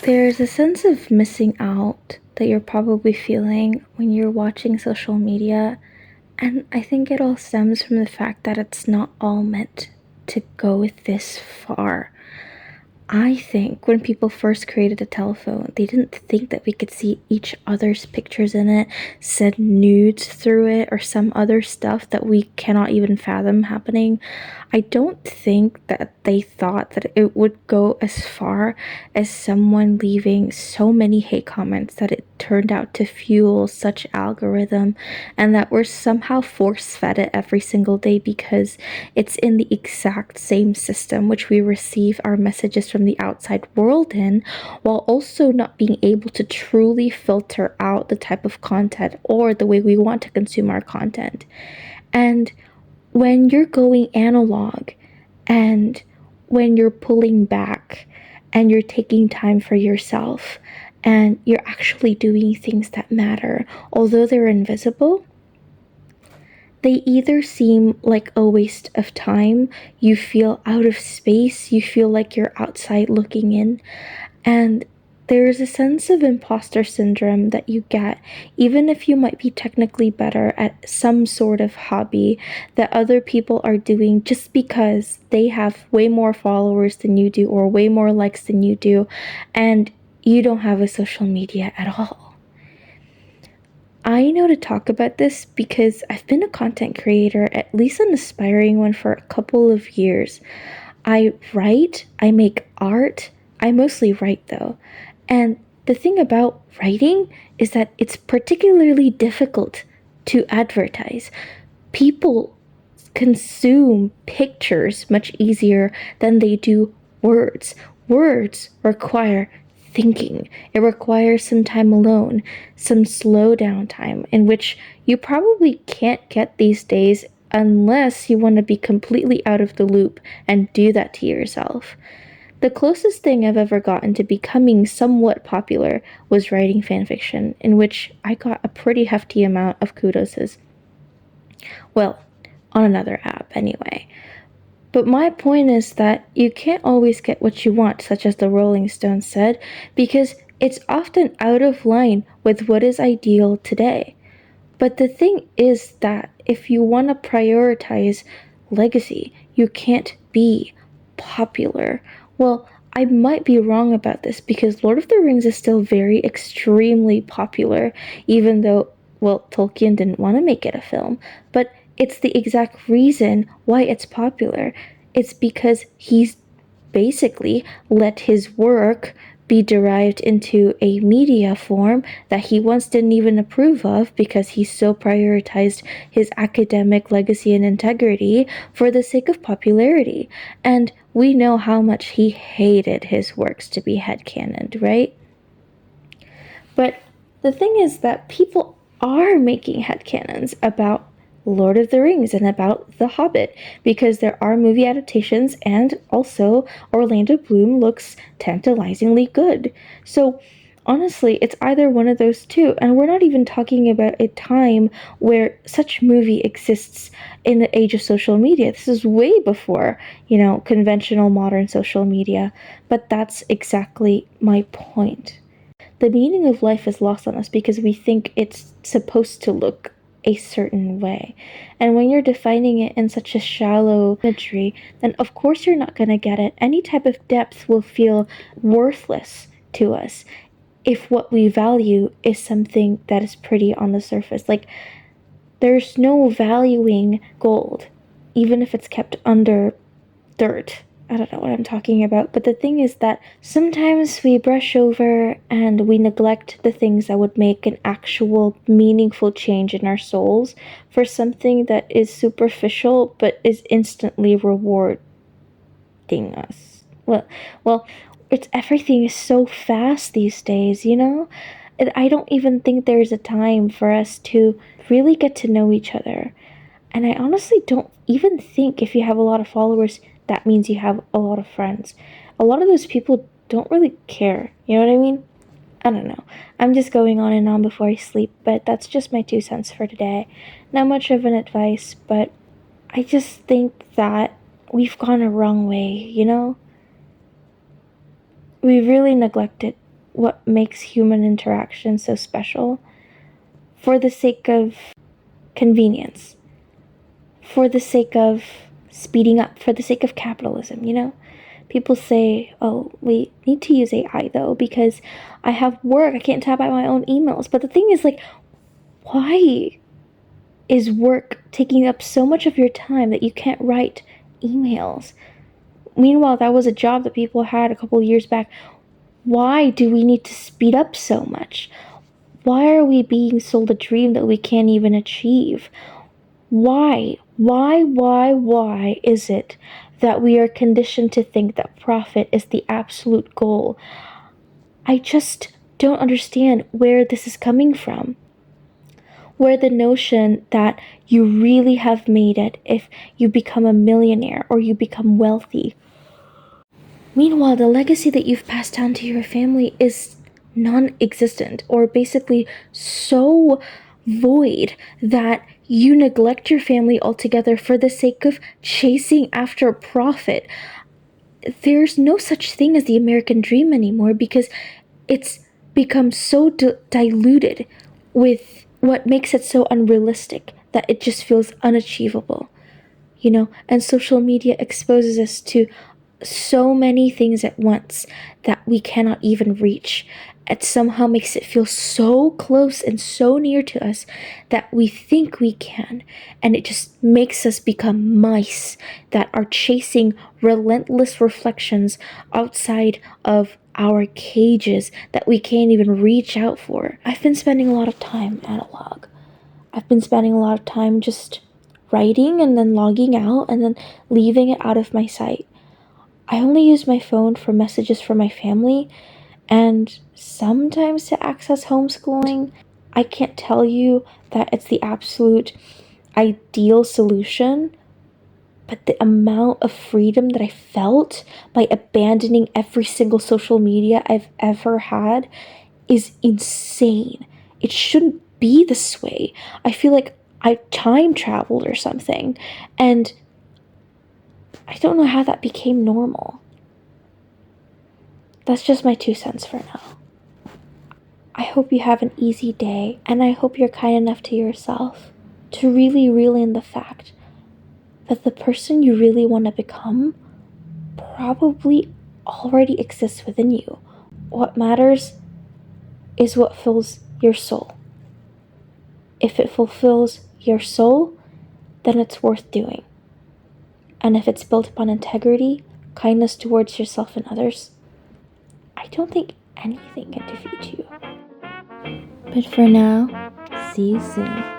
There's a sense of missing out that you're probably feeling when you're watching social media, and I think it all stems from the fact that it's not all meant to go this far. I think when people first created the telephone, they didn't think that we could see each other's pictures in it, send nudes through it, or some other stuff that we cannot even fathom happening. I don't think that they thought that it would go as far as someone leaving so many hate comments that it turned out to fuel such algorithm, and that we're somehow force fed it every single day because it's in the exact same system which we receive our messages from the outside world in, while also not being able to truly filter out the type of content or the way we want to consume our content. And when you're going analog, and when you're pulling back, and you're taking time for yourself, and you're actually doing things that matter, although they're invisible, they either seem like a waste of time, you feel out of space, you feel like you're outside looking in, and there's a sense of imposter syndrome that you get, even if you might be technically better at some sort of hobby that other people are doing just because they have way more followers than you do or way more likes than you do, and you don't have a social media at all. I know to talk about this because I've been a content creator, at least an aspiring one, for a couple of years. I write, I make art. I mostly write though. And the thing about writing is that it's particularly difficult to advertise. People consume pictures much easier than they do words. Words require thinking. It requires some time alone, some slow down time, in which you probably can't get these days unless you want to be completely out of the loop and do that to yourself. The closest thing I've ever gotten to becoming somewhat popular was writing fanfiction, in which I got a pretty hefty amount of kudos. Well, on another app anyway. But my point is that you can't always get what you want, such as the Rolling Stones said, because it's often out of line with what is ideal today. But the thing is that if you want to prioritize legacy, you can't be popular. Well, I might be wrong about this because Lord of the Rings is still very extremely popular, even though, well, Tolkien didn't want to make it a film. But it's the exact reason why it's popular. It's because he's basically let his work be derived into a media form that he once didn't even approve of because he so prioritized his academic legacy and integrity for the sake of popularity. And we know how much he hated his works to be headcanoned, right? But the thing is that people are making headcanons about Lord of the Rings and about The Hobbit because there are movie adaptations, and also Orlando Bloom looks tantalizingly good. So honestly, it's either one of those two, and we're not even talking about a time where such movie exists in the age of social media. This is way before, conventional modern social media, but that's exactly my point. The meaning of life is lost on us because we think it's supposed to look a certain way. And when you're defining it in such a shallow imagery, then of course you're not going to get it. Any type of depth will feel worthless to us if what we value is something that is pretty on the surface. Like, there's no valuing gold, even if it's kept under dirt. I don't know what I'm talking about, but the thing is that sometimes we brush over and we neglect the things that would make an actual meaningful change in our souls for something that is superficial but is instantly rewarding us. Well, it's everything is so fast these days, I don't even think there's a time for us to really get to know each other. And I honestly don't even think if you have a lot of followers, that means you have a lot of friends. A lot of those people don't really care. You know what I mean? I don't know. I'm just going on and on before I sleep, but that's just my 2 cents for today. Not much of an advice, but I just think that we've gone a wrong way, We really neglected what makes human interaction so special for the sake of convenience, for the sake of speeding up, for the sake of capitalism, you know? People say, oh, we need to use AI though because I have work, I can't type out my own emails. But the thing is, like, why is work taking up so much of your time that you can't write emails? Meanwhile, that was a job that people had a couple of years back. Why do we need to speed up so much? Why are we being sold a dream that we can't even achieve? Why is it that we are conditioned to think that profit is the absolute goal? I just don't understand where this is coming from. Where the notion that you really have made it if you become a millionaire or you become wealthy. Meanwhile, the legacy that you've passed down to your family is non-existent, or basically so void that you neglect your family altogether for the sake of chasing after profit. There's no such thing as the American dream anymore because it's become so diluted with what makes it so unrealistic that it just feels unachievable, you know? And social media exposes us to so many things at once that we cannot even reach. It somehow makes it feel so close and so near to us that we think we can. And it just makes us become mice that are chasing relentless reflections outside of our cages that we can't even reach out for. I've been spending a lot of time analog. I've been spending a lot of time just writing and then logging out and then leaving it out of my sight. I only use my phone for messages from my family and sometimes to access homeschooling. I can't tell you that it's the absolute ideal solution, but the amount of freedom that I felt by abandoning every single social media I've ever had is insane. It shouldn't be this way. I feel like I time traveled or something, and I don't know how that became normal. That's just my 2 cents for now. I hope you have an easy day, and I hope you're kind enough to yourself to really reel in the fact that the person you really want to become probably already exists within you. What matters is what fills your soul. If it fulfills your soul, then it's worth doing. And if it's built upon integrity, kindness towards yourself and others, I don't think anything can defeat you. But for now, see you soon.